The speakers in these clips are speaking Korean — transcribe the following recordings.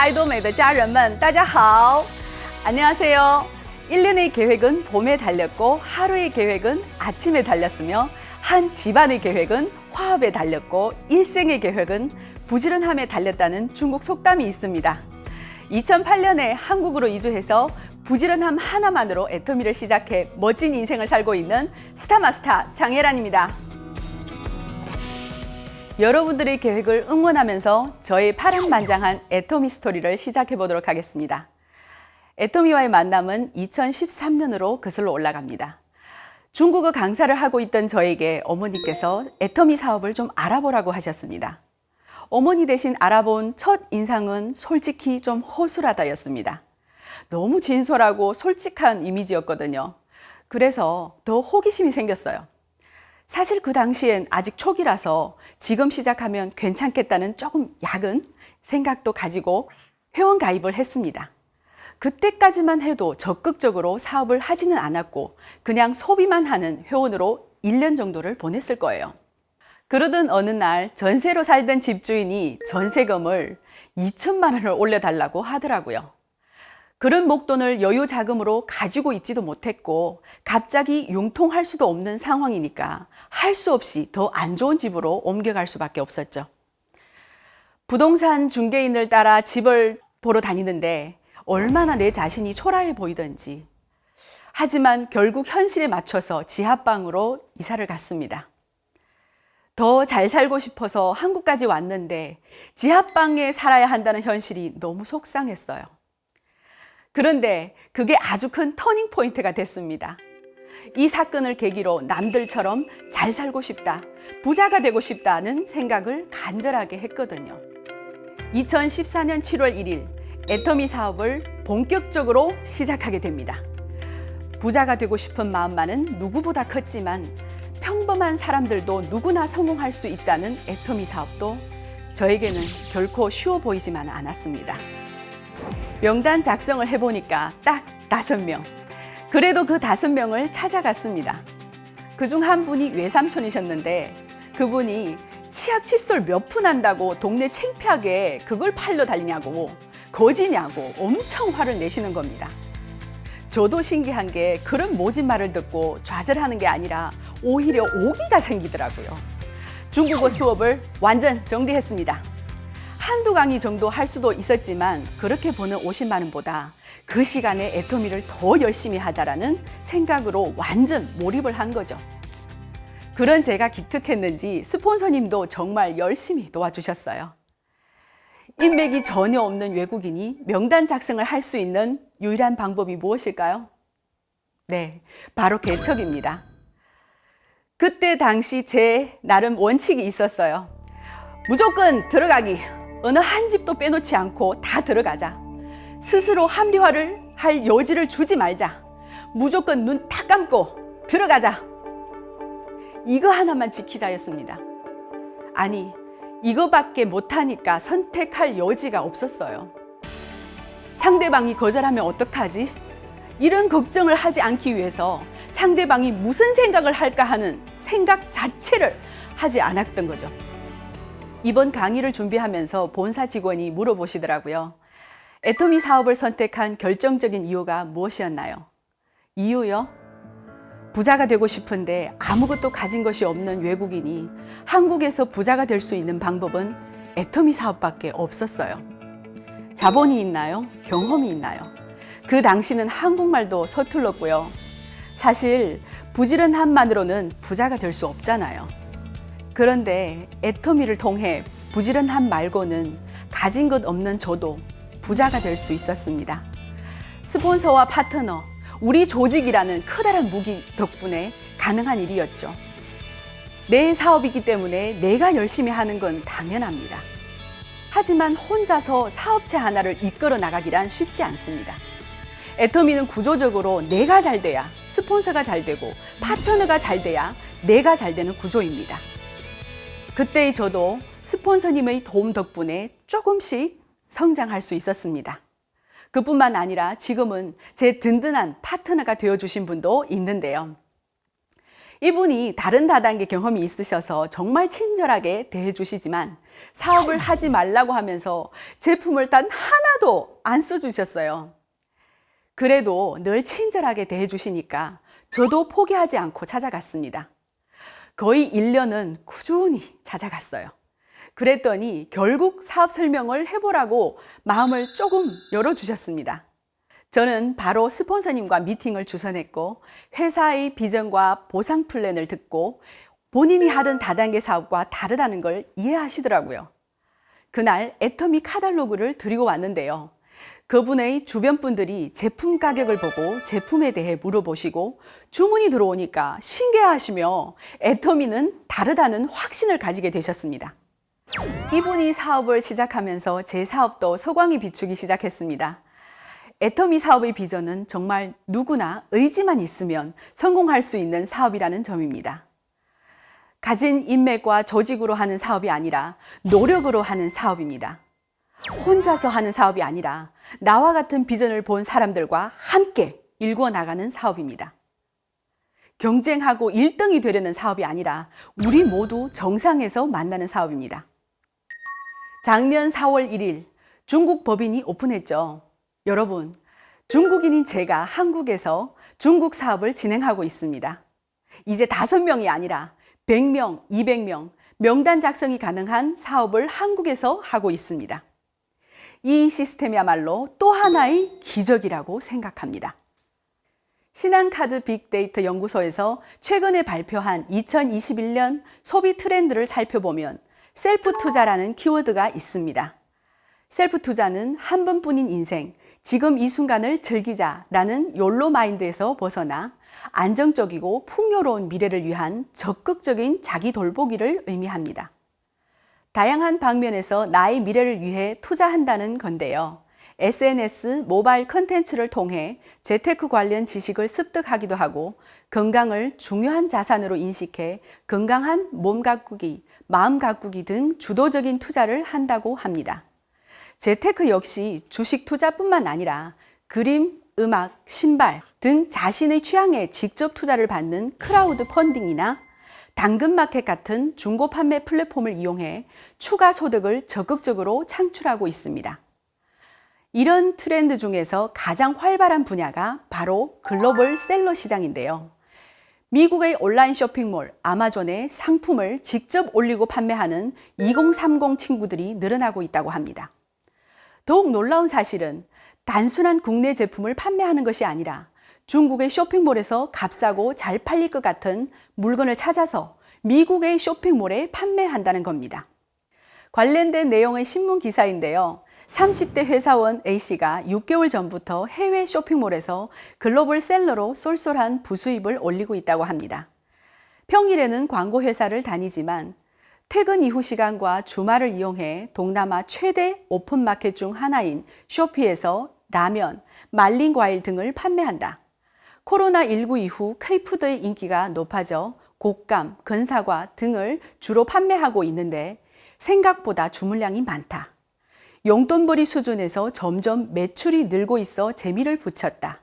爱多美的家人们，大家好。안녕하세요. 1년의 계획은 봄에 달렸고 하루의 계획은 아침에 달렸으며 한 집안의 계획은 화합에 달렸고 일생의 계획은 부지런함에 달렸다는 중국 속담이 있습니다. 2008년에 한국으로 이주해서 부지런함 하나만으로 애터미를 시작해 멋진 인생을 살고 있는 스타마스터 장혜란입니다. 여러분들의 계획을 응원하면서 저의 파란만장한 애터미 스토리를 시작해 보도록 하겠습니다. 애터미와의 만남은 2013년으로 거슬러 올라갑니다. 중국어 강사를 하고 있던 저에게 어머니께서 애터미 사업을 좀 알아보라고 하셨습니다. 어머니 대신 알아본 첫 인상은 솔직히 좀 허술하다였습니다. 너무 진솔하고 솔직한 이미지였거든요. 그래서 더 호기심이 생겼어요. 사실 그 당시엔 아직 초기라서 지금 시작하면 괜찮겠다는 조금 약은 생각도 가지고 회원 가입을 했습니다. 그때까지만 해도 적극적으로 사업을 하지는 않았고 그냥 소비만 하는 회원으로 1년 정도를 보냈을 거예요. 그러던 어느 날 전세로 살던 집주인이 전세금을 2천만 원을 올려달라고 하더라고요. 그런 목돈을 여유 자금으로 가지고 있지도 못했고 갑자기 융통할 수도 없는 상황이니까 할 수 없이 더 안 좋은 집으로 옮겨갈 수밖에 없었죠. 부동산 중개인을 따라 집을 보러 다니는데 얼마나 내 자신이 초라해 보이던지. 하지만 결국 현실에 맞춰서 지하방으로 이사를 갔습니다. 더 잘 살고 싶어서 한국까지 왔는데 지하방에 살아야 한다는 현실이 너무 속상했어요. 그런데 그게 아주 큰 터닝 포인트가 됐습니다. 이 사건을 계기로 남들처럼 잘 살고 싶다, 부자가 되고 싶다는 생각을 간절하게 했거든요. 2014년 7월 1일 애터미 사업을 본격적으로 시작하게 됩니다. 부자가 되고 싶은 마음만은 누구보다 컸지만 평범한 사람들도 누구나 성공할 수 있다는 애터미 사업도 저에게는 결코 쉬워 보이지만 않았습니다. 명단 작성을 해보니까 딱 5명. 그래도 그 5명을 찾아갔습니다. 그중 한 분이 외삼촌이셨는데 그분이 치약 칫솔 몇 푼 한다고 동네 창피하게 그걸 팔러 다니냐고 거지냐고 엄청 화를 내시는 겁니다. 저도 신기한 게 그런 모진 말을 듣고 좌절하는 게 아니라 오히려 오기가 생기더라고요. 중국어 수업을 완전 정리했습니다. 한두 강의 정도 할 수도 있었지만 그렇게 버는 50만 원보다 그 시간에 애터미를 더 열심히 하자라는 생각으로 완전 몰입을 한 거죠. 그런 제가 기특했는지 스폰서님도 정말 열심히 도와주셨어요. 인맥이 전혀 없는 외국인이 명단 작성을 할 수 있는 유일한 방법이 무엇일까요? 네, 바로 개척입니다. 그때 당시 제 나름 원칙이 있었어요. 무조건 들어가기, 어느 한 집도 빼놓지 않고 다 들어가자. 스스로 합리화를 할 여지를 주지 말자. 무조건 눈 딱 감고 들어가자. 이거 하나만 지키자였습니다. 아니, 이거밖에 못하니까 선택할 여지가 없었어요. 상대방이 거절하면 어떡하지? 이런 걱정을 하지 않기 위해서 상대방이 무슨 생각을 할까 하는 생각 자체를 하지 않았던 거죠. 이번 강의를 준비하면서 본사 직원이 물어보시더라고요. 애터미 사업을 선택한 결정적인 이유가 무엇이었나요? 이유요? 부자가 되고 싶은데 아무것도 가진 것이 없는 외국인이 한국에서 부자가 될 수 있는 방법은 애터미 사업밖에 없었어요. 자본이 있나요? 경험이 있나요? 그 당시는 한국말도 서툴렀고요. 사실 부지런함만으로는 부자가 될 수 없잖아요. 그런데 애터미를 통해 부지런함 말고는 가진 것 없는 저도 부자가 될 수 있었습니다. 스폰서와 파트너, 우리 조직이라는 커다란 무기 덕분에 가능한 일이었죠. 내 사업이기 때문에 내가 열심히 하는 건 당연합니다. 하지만 혼자서 사업체 하나를 이끌어 나가기란 쉽지 않습니다. 애터미는 구조적으로 내가 잘 돼야 스폰서가 잘 되고 파트너가 잘 돼야 내가 잘 되는 구조입니다. 그때의 저도 스폰서님의 도움 덕분에 조금씩 성장할 수 있었습니다. 그뿐만 아니라 지금은 제 든든한 파트너가 되어주신 분도 있는데요. 이분이 다른 다단계 경험이 있으셔서 정말 친절하게 대해주시지만 사업을 하지 말라고 하면서 제품을 단 하나도 안 써주셨어요. 그래도 늘 친절하게 대해주시니까 저도 포기하지 않고 찾아갔습니다. 거의 1년은 꾸준히 찾아갔어요. 그랬더니 결국 사업 설명을 해보라고 마음을 조금 열어주셨습니다. 저는 바로 스폰서님과 미팅을 주선했고 회사의 비전과 보상 플랜을 듣고 본인이 하던 다단계 사업과 다르다는 걸 이해하시더라고요. 그날 애터미 카탈로그를 드리고 왔는데요. 그분의 주변 분들이 제품 가격을 보고 제품에 대해 물어보시고 주문이 들어오니까 신기해하시며 애터미는 다르다는 확신을 가지게 되셨습니다. 이분이 사업을 시작하면서 제 사업도 소광이 비추기 시작했습니다. 애터미 사업의 비전은 정말 누구나 의지만 있으면 성공할 수 있는 사업이라는 점입니다. 가진 인맥과 조직으로 하는 사업이 아니라 노력으로 하는 사업입니다. 혼자서 하는 사업이 아니라 나와 같은 비전을 본 사람들과 함께 일궈 나가는 사업입니다. 경쟁하고 1등이 되려는 사업이 아니라 우리 모두 정상에서 만나는 사업입니다. 작년 4월 1일 중국 법인이 오픈했죠. 여러분, 중국인인 제가 한국에서 중국 사업을 진행하고 있습니다. 이제 5명이 아니라 100명, 200명 명단 작성이 가능한 사업을 한국에서 하고 있습니다. 이 시스템이야말로 또 하나의 기적이라고 생각합니다. 신한카드 빅데이터 연구소에서 최근에 발표한 2021년 소비 트렌드를 살펴보면 셀프 투자라는 키워드가 있습니다. 셀프 투자는 한 번뿐인 인생, 지금 이 순간을 즐기자라는 욜로 마인드에서 벗어나 안정적이고 풍요로운 미래를 위한 적극적인 자기 돌보기를 의미합니다. 다양한 방면에서 나의 미래를 위해 투자한다는 건데요. SNS, 모바일 컨텐츠를 통해 재테크 관련 지식을 습득하기도 하고 건강을 중요한 자산으로 인식해 건강한 몸 가꾸기, 마음 가꾸기 등 주도적인 투자를 한다고 합니다. 재테크 역시 주식 투자뿐만 아니라 그림, 음악, 신발 등 자신의 취향에 직접 투자를 받는 크라우드 펀딩이나 당근마켓 같은 중고 판매 플랫폼을 이용해 추가 소득을 적극적으로 창출하고 있습니다. 이런 트렌드 중에서 가장 활발한 분야가 바로 글로벌 셀러 시장인데요. 미국의 온라인 쇼핑몰 아마존에 상품을 직접 올리고 판매하는 2030 친구들이 늘어나고 있다고 합니다. 더욱 놀라운 사실은 단순한 국내 제품을 판매하는 것이 아니라 중국의 쇼핑몰에서 값싸고 잘 팔릴 것 같은 물건을 찾아서 미국의 쇼핑몰에 판매한다는 겁니다. 관련된 내용의 신문 기사인데요. 30대 회사원 A씨가 6개월 전부터 해외 쇼핑몰에서 글로벌 셀러로 쏠쏠한 부수입을 올리고 있다고 합니다. 평일에는 광고 회사를 다니지만 퇴근 이후 시간과 주말을 이용해 동남아 최대 오픈마켓 중 하나인 쇼피에서 라면, 말린 과일 등을 판매한다. 코로나19 이후 K푸드의 인기가 높아져 곶감, 건사과 등을 주로 판매하고 있는데 생각보다 주문량이 많다. 용돈벌이 수준에서 점점 매출이 늘고 있어 재미를 붙였다.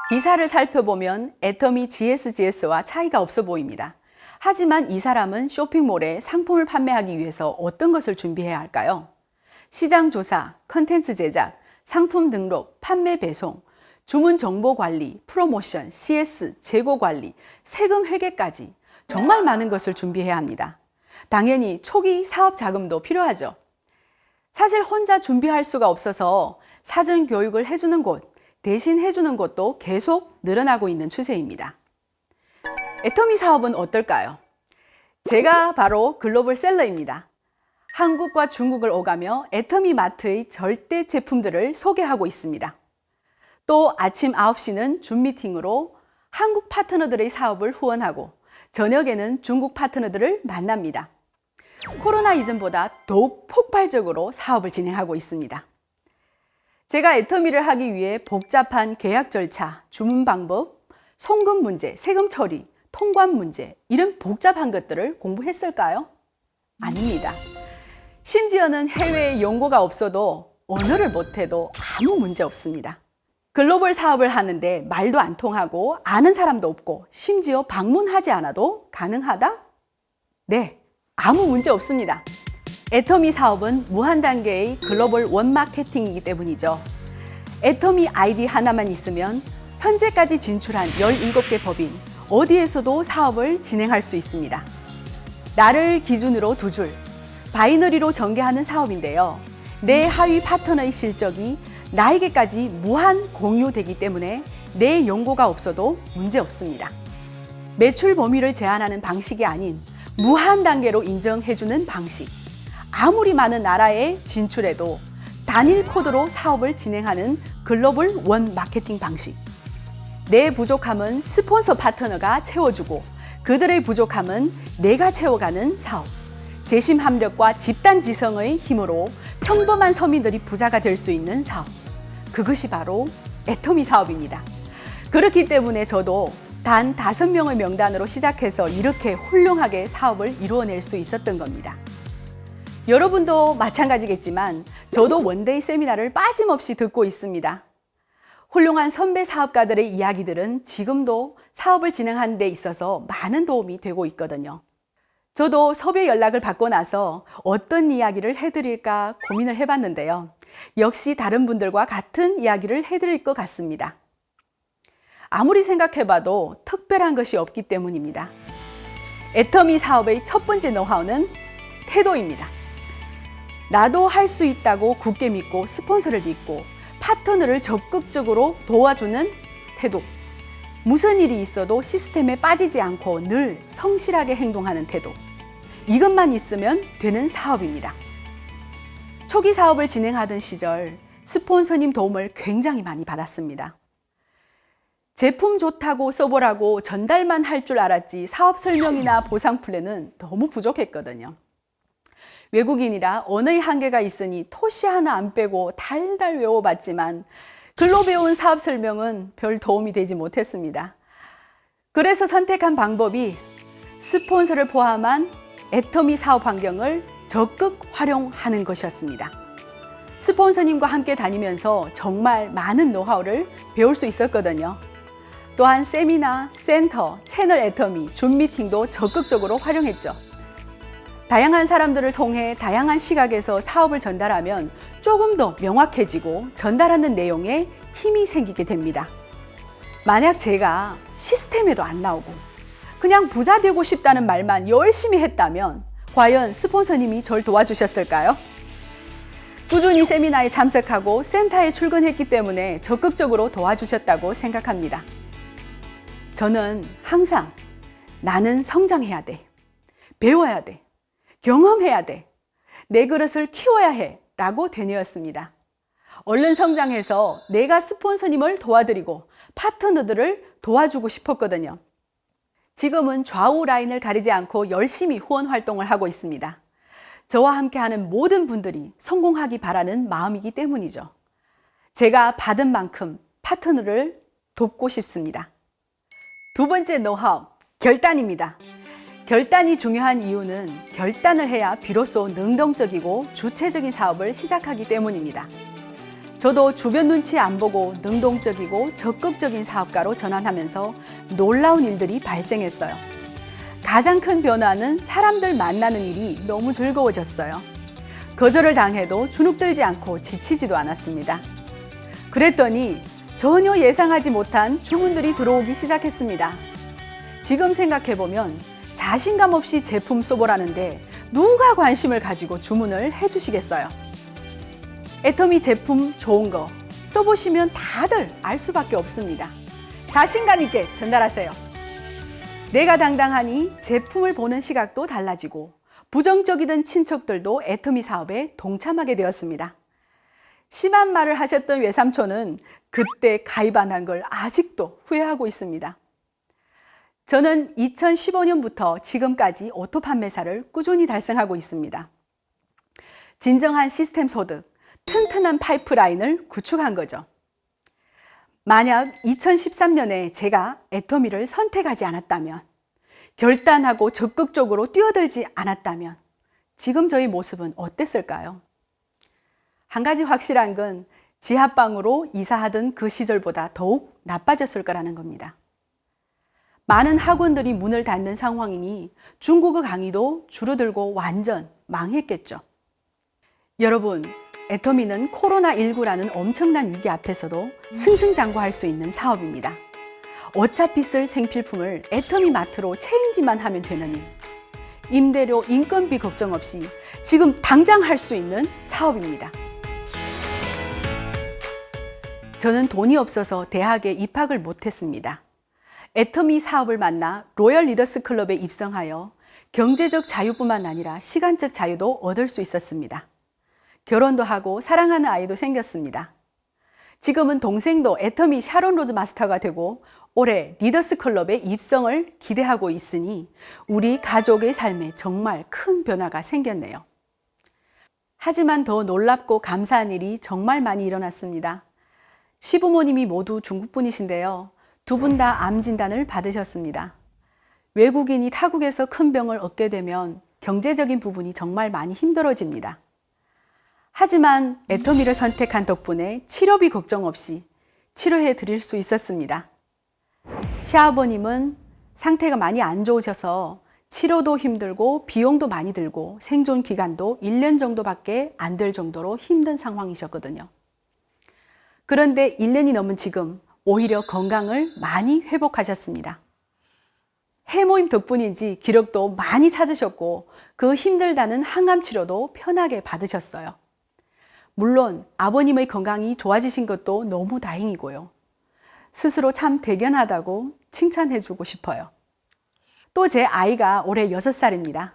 기사를 살펴보면 애터미 GSGS와 차이가 없어 보입니다. 하지만 이 사람은 쇼핑몰에 상품을 판매하기 위해서 어떤 것을 준비해야 할까요? 시장 조사, 컨텐츠 제작, 상품 등록, 판매 배송, 주문 정보 관리, 프로모션, CS, 재고 관리, 세금 회계까지 정말 많은 것을 준비해야 합니다. 당연히 초기 사업 자금도 필요하죠. 사실 혼자 준비할 수가 없어서 사전 교육을 해주는 곳, 대신 해주는 곳도 계속 늘어나고 있는 추세입니다. 애터미 사업은 어떨까요? 제가 바로 글로벌 셀러입니다. 한국과 중국을 오가며 애터미 마트의 절대 제품들을 소개하고 있습니다. 또 아침 9시는 줌 미팅으로 한국 파트너들의 사업을 후원하고 저녁에는 중국 파트너들을 만납니다. 코로나 이전보다 더욱 폭발적으로 사업을 진행하고 있습니다. 제가 애터미를 하기 위해 복잡한 계약 절차, 주문 방법, 송금 문제, 세금 처리, 통관 문제 이런 복잡한 것들을 공부했을까요? 아닙니다. 심지어는 해외에 연고가 없어도 언어를 못해도 아무 문제 없습니다. 글로벌 사업을 하는데 말도 안 통하고 아는 사람도 없고 심지어 방문하지 않아도 가능하다? 네, 아무 문제 없습니다. 애터미 사업은 무한 단계의 글로벌 원 마케팅이기 때문이죠. 애터미 아이디 하나만 있으면 현재까지 진출한 17개 법인 어디에서도 사업을 진행할 수 있습니다. 나를 기준으로 두 줄, 바이너리로 전개하는 사업인데요. 내 하위 파트너의 실적이 나에게까지 무한 공유되기 때문에 내 연고가 없어도 문제 없습니다. 매출 범위를 제한하는 방식이 아닌 무한 단계로 인정해주는 방식. 아무리 많은 나라에 진출해도 단일 코드로 사업을 진행하는 글로벌 원 마케팅 방식. 내 부족함은 스폰서 파트너가 채워주고 그들의 부족함은 내가 채워가는 사업. 재심 합력과 집단 지성의 힘으로 평범한 서민들이 부자가 될 수 있는 사업. 그것이 바로 애터미 사업입니다. 그렇기 때문에 저도 단 5명의 명단으로 시작해서 이렇게 훌륭하게 사업을 이루어낼 수 있었던 겁니다. 여러분도 마찬가지겠지만 저도 원데이 세미나를 빠짐없이 듣고 있습니다. 훌륭한 선배 사업가들의 이야기들은 지금도 사업을 진행하는 데 있어서 많은 도움이 되고 있거든요. 저도 섭외 연락을 받고 나서 어떤 이야기를 해드릴까 고민을 해봤는데요. 역시 다른 분들과 같은 이야기를 해드릴 것 같습니다. 아무리 생각해봐도 특별한 것이 없기 때문입니다. 애터미 사업의 첫 번째 노하우는 태도입니다. 나도 할 수 있다고 굳게 믿고 스폰서를 믿고 파트너를 적극적으로 도와주는 태도. 무슨 일이 있어도 시스템에 빠지지 않고 늘 성실하게 행동하는 태도. 이것만 있으면 되는 사업입니다. 초기 사업을 진행하던 시절 스폰서님 도움을 굉장히 많이 받았습니다. 제품 좋다고 써보라고 전달만 할 줄 알았지 사업 설명이나 보상 플랜은 너무 부족했거든요. 외국인이라 언어의 한계가 있으니 토시 하나 안 빼고 달달 외워봤지만 글로 배운 사업 설명은 별 도움이 되지 못했습니다. 그래서 선택한 방법이 스폰서를 포함한 애터미 사업 환경을 적극 활용하는 것이었습니다. 스폰서님과 함께 다니면서 정말 많은 노하우를 배울 수 있었거든요. 또한 세미나, 센터, 채널 애터미, 줌 미팅도 적극적으로 활용했죠. 다양한 사람들을 통해 다양한 시각에서 사업을 전달하면 조금 더 명확해지고 전달하는 내용에 힘이 생기게 됩니다. 만약 제가 시스템에도 안 나오고 그냥 부자 되고 싶다는 말만 열심히 했다면 과연 스폰서님이 절 도와주셨을까요? 꾸준히 세미나에 참석하고 센터에 출근했기 때문에 적극적으로 도와주셨다고 생각합니다. 저는 항상 나는 성장해야 돼, 배워야 돼, 경험해야 돼, 내 그릇을 키워야 해 라고 되뇌었습니다. 얼른 성장해서 내가 스폰서님을 도와드리고 파트너들을 도와주고 싶었거든요. 지금은 좌우 라인을 가리지 않고 열심히 후원 활동을 하고 있습니다. 저와 함께하는 모든 분들이 성공하기 바라는 마음이기 때문이죠. 제가 받은 만큼 파트너를 돕고 싶습니다. 두 번째 노하우, 결단입니다. 결단이 중요한 이유는 결단을 해야 비로소 능동적이고 주체적인 사업을 시작하기 때문입니다. 저도 주변 눈치 안 보고 능동적이고 적극적인 사업가로 전환하면서 놀라운 일들이 발생했어요. 가장 큰 변화는 사람들 만나는 일이 너무 즐거워졌어요. 거절을 당해도 주눅들지 않고 지치지도 않았습니다. 그랬더니 전혀 예상하지 못한 주문들이 들어오기 시작했습니다. 지금 생각해보면 자신감 없이 제품 써보라는데 누가 관심을 가지고 주문을 해주시겠어요? 애터미 제품 좋은 거 써보시면 다들 알 수밖에 없습니다. 자신감 있게 전달하세요. 내가 당당하니 제품을 보는 시각도 달라지고 부정적이던 친척들도 애터미 사업에 동참하게 되었습니다. 심한 말을 하셨던 외삼촌은 그때 가입 안 한 걸 아직도 후회하고 있습니다. 저는 2015년부터 지금까지 오토 판매사를 꾸준히 달성하고 있습니다. 진정한 시스템 소득, 튼튼한 파이프라인을 구축한 거죠. 만약 2013년에 제가 애터미를 선택하지 않았다면, 결단하고 적극적으로 뛰어들지 않았다면 지금 저희 모습은 어땠을까요? 한 가지 확실한 건 지하방으로 이사하던 그 시절보다 더욱 나빠졌을 거라는 겁니다. 많은 학원들이 문을 닫는 상황이니 중국어 강의도 줄어들고 완전 망했겠죠. 여러분, 애터미는 코로나19라는 엄청난 위기 앞에서도 승승장구할 수 있는 사업입니다. 어차피 쓸 생필품을 애터미 마트로 체인지만 하면 되는 일. 임대료, 인건비 걱정 없이 지금 당장 할 수 있는 사업입니다. 저는 돈이 없어서 대학에 입학을 못했습니다. 애터미 사업을 만나 로열 리더스 클럽에 입성하여 경제적 자유뿐만 아니라 시간적 자유도 얻을 수 있었습니다. 결혼도 하고 사랑하는 아이도 생겼습니다. 지금은 동생도 애터미 샤론 로즈 마스터가 되고 올해 리더스 클럽에 입성을 기대하고 있으니 우리 가족의 삶에 정말 큰 변화가 생겼네요. 하지만 더 놀랍고 감사한 일이 정말 많이 일어났습니다. 시부모님이 모두 중국분이신데요. 두 분 다 암 진단을 받으셨습니다. 외국인이 타국에서 큰 병을 얻게 되면 경제적인 부분이 정말 많이 힘들어집니다. 하지만 애터미를 선택한 덕분에 치료비 걱정 없이 치료해 드릴 수 있었습니다. 시아버님은 상태가 많이 안 좋으셔서 치료도 힘들고 비용도 많이 들고 생존 기간도 1년 정도밖에 안 될 정도로 힘든 상황이셨거든요. 그런데 1년이 넘은 지금 오히려 건강을 많이 회복하셨습니다. 해모임 덕분인지 기력도 많이 찾으셨고 그 힘들다는 항암 치료도 편하게 받으셨어요. 물론 아버님의 건강이 좋아지신 것도 너무 다행이고요. 스스로 참 대견하다고 칭찬해주고 싶어요. 또 제 아이가 올해 6살입니다.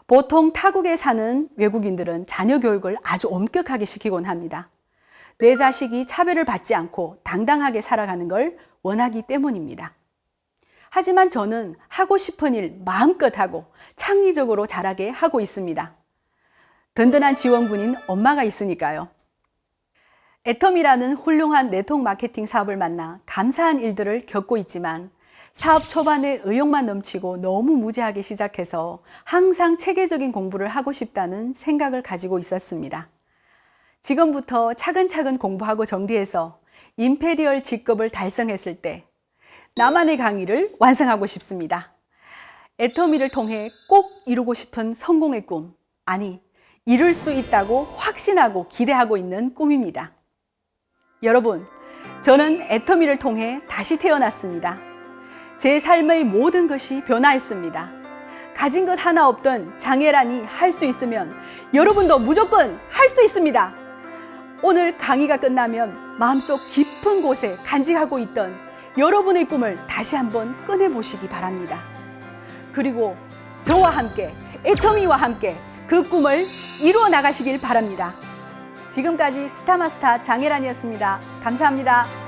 보통 타국에 사는 외국인들은 자녀 교육을 아주 엄격하게 시키곤 합니다. 내 자식이 차별을 받지 않고 당당하게 살아가는 걸 원하기 때문입니다. 하지만 저는 하고 싶은 일 마음껏 하고 창의적으로 자라게 하고 있습니다. 든든한 지원군인 엄마가 있으니까요. 애터미라는 훌륭한 네트워크 마케팅 사업을 만나 감사한 일들을 겪고 있지만 사업 초반에 의욕만 넘치고 너무 무지하게 시작해서 항상 체계적인 공부를 하고 싶다는 생각을 가지고 있었습니다. 지금부터 차근차근 공부하고 정리해서 임페리얼 직급을 달성했을 때 나만의 강의를 완성하고 싶습니다. 애터미를 통해 꼭 이루고 싶은 성공의 꿈, 아니 이룰 수 있다고 확신하고 기대하고 있는 꿈입니다. 여러분, 저는 애터미를 통해 다시 태어났습니다. 제 삶의 모든 것이 변화했습니다. 가진 것 하나 없던 장애란이 할 수 있으면 여러분도 무조건 할 수 있습니다. 오늘 강의가 끝나면 마음속 깊은 곳에 간직하고 있던 여러분의 꿈을 다시 한번 꺼내보시기 바랍니다. 그리고 저와 함께, 애터미와 함께 그 꿈을 이루어 나가시길 바랍니다. 지금까지 스타마스터 장혜란이었습니다. 감사합니다.